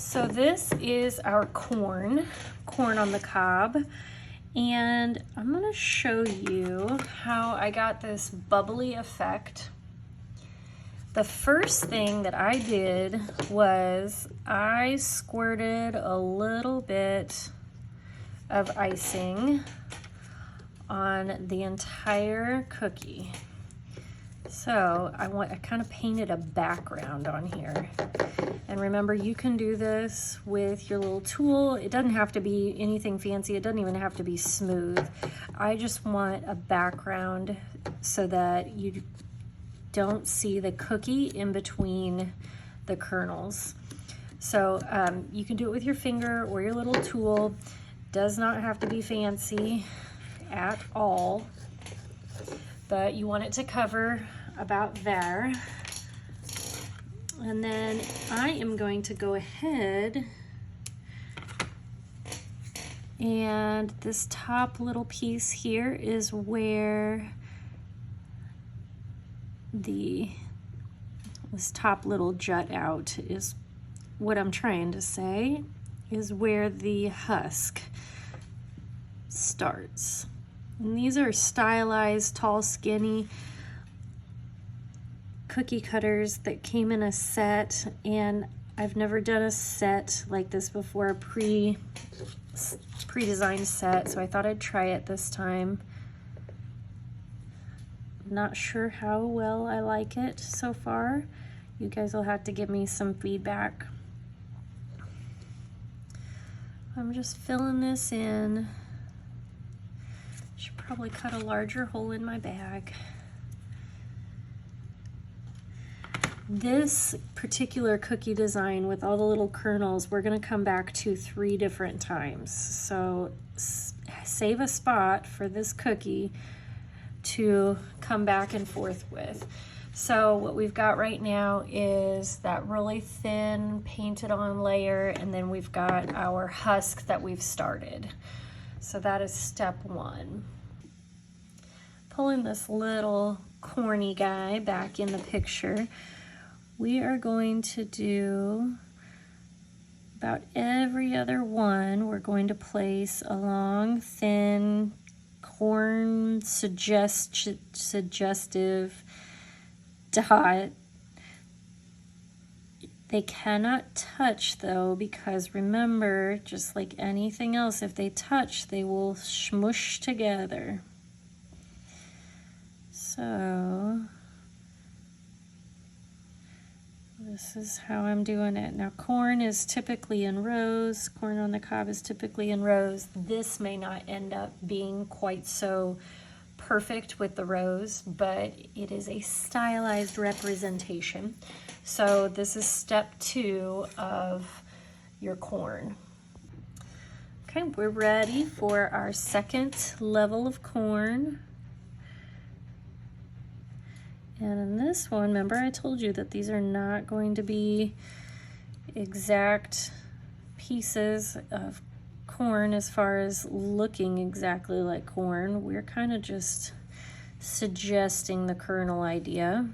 So this is our corn on the cob, and I'm going to show you how I got this bubbly effect. The first thing that I did was I squirted a little bit of icing on the entire cookie. So I kind of painted a background on here. And remember, you can do this with your little tool. It doesn't have to be anything fancy. It doesn't even have to be smooth. I just want a background so that you don't see the cookie in between the kernels. So you can do it with your finger or your little tool. Does not have to be fancy at all, but you want it to cover about there. And then I am going to go ahead and this top little piece here is where this top little jut out is what I'm trying to say, is where the husk starts. And these are stylized, tall, skinny cookie cutters that came in a set, and I've never done a set like this before, a pre-designed set, so I thought I'd try it this time. Not sure how well I like it so far. You guys will have to give me some feedback. I'm just filling this in. Should probably cut a larger hole in my bag. This particular cookie design with all the little kernels, we're going to come back to 3 different times. So save a spot for this cookie to come back and forth with. So what we've got right now is that really thin painted on layer, and then we've got our husk that we've started. So that is step 1. Pulling this little corny guy back in the picture, we are going to do about every other one. We're going to place a long, thin, corn suggestive dot. They cannot touch though, because remember, just like anything else, if they touch, they will smush together. So this is how I'm doing it. Now, corn is typically in rows. Corn on the cob is typically in rows. This may not end up being quite so perfect with the rows, but it is a stylized representation. So this is step 2 of your corn. Okay, we're ready for our second level of corn. And in this one, remember I told you that these are not going to be exact pieces of corn as far as looking exactly like corn. We're kind of just suggesting the kernel idea.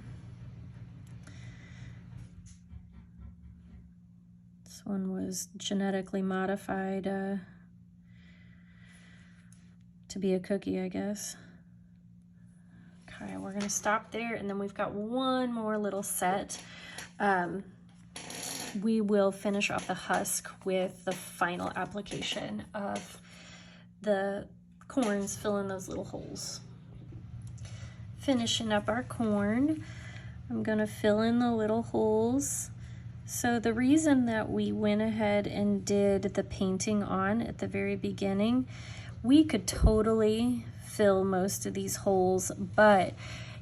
This one was genetically modified to be a cookie, I guess. Okay, we're gonna stop there, and then we've got one more little set. We will finish off the husk with the final application of the corns, fill in those little holes. Finishing up our corn, I'm gonna fill in the little holes. So the reason that we went ahead and did the painting on at the very beginning, we could totally fill most of these holes, but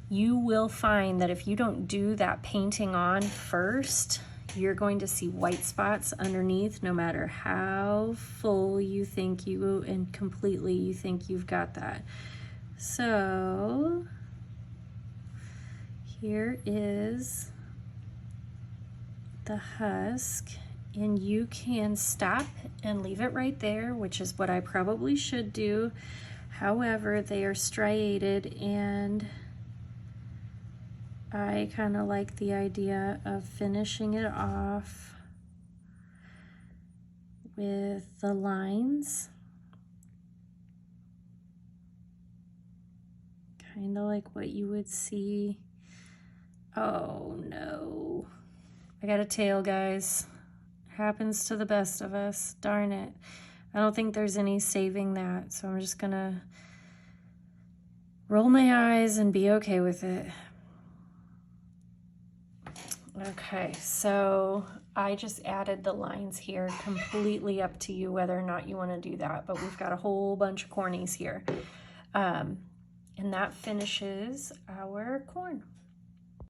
you will find that if you don't do that painting on first, you're going to see white spots underneath, no matter how full you think you and completely you think you've got that. So here is the husk, and you can stop and leave it right there, which is what I probably should do. However, they are striated, and I kind of like the idea of finishing it off with the lines. Kind of like what you would see. Oh no. I got a tail, guys. Happens to the best of us. Darn it. I don't think there's any saving that, so I'm just gonna roll my eyes and be okay with it. Okay, so I just added the lines here, completely up to you whether or not you want to do that, but we've got a whole bunch of cornies here. And that finishes our corn.